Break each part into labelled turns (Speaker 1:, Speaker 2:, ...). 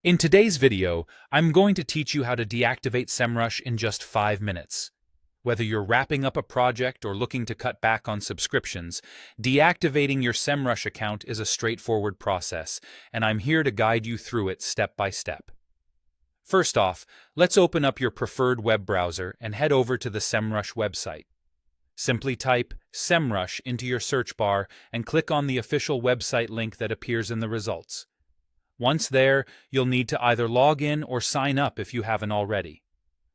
Speaker 1: In today's video, I'm going to teach you how to deactivate Semrush in just 5 minutes. Whether you're wrapping up a project or looking to cut back on subscriptions, deactivating your Semrush account is a straightforward process, and I'm here to guide you through it step by step. First off, let's open up your preferred web browser and head over to the Semrush website. Simply type Semrush into your search bar and click on the official website link that appears in the results. Once there, you'll need to either log in or sign up if you haven't already.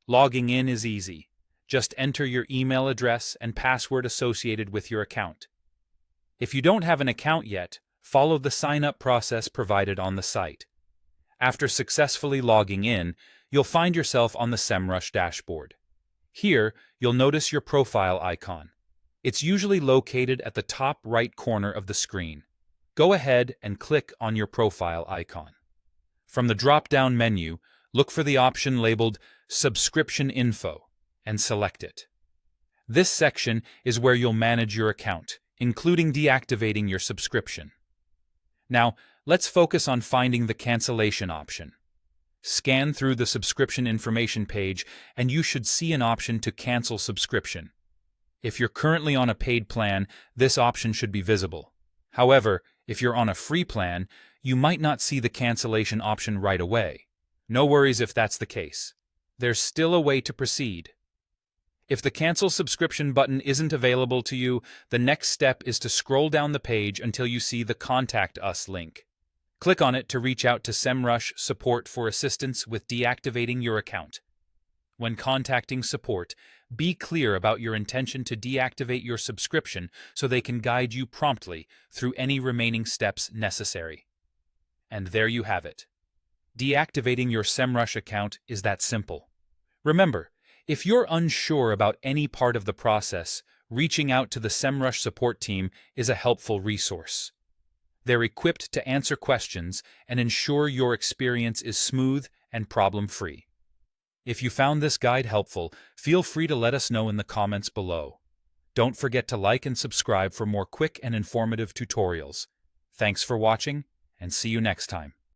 Speaker 1: Logging in is easy. Just enter your email address and password associated with your account. If you don't have an account yet, follow the sign-up process provided on the site. After successfully logging in, you'll find yourself on the Semrush dashboard. Here, you'll notice your profile icon. It's usually located at the top right corner of the screen. Go ahead and click on your profile icon. From the drop-down menu, look for the option labeled Subscription Info and select it. This section is where you'll manage your account, including deactivating your subscription. Now, let's focus on finding the cancellation option. Scan through the subscription information page and you should see an option to cancel subscription. If you're currently on a paid plan, this option should be visible. However, if you're on a free plan, you might not see the cancellation option right away. No worries if that's the case. There's still a way to proceed. If the Cancel Subscription button isn't available to you, the next step is to scroll down the page until you see the Contact Us link. Click on it to reach out to Semrush support for assistance with deactivating your account. When contacting support, be clear about your intention to deactivate your subscription so they can guide you promptly through any remaining steps necessary. And there you have it. Deactivating your Semrush account is that simple. Remember, if you're unsure about any part of the process, reaching out to the Semrush support team is a helpful resource. They're equipped to answer questions and ensure your experience is smooth and problem-free. If you found this guide helpful, feel free to let us know in the comments below. Don't forget to like and subscribe for more quick and informative tutorials. Thanks for watching, and see you next time.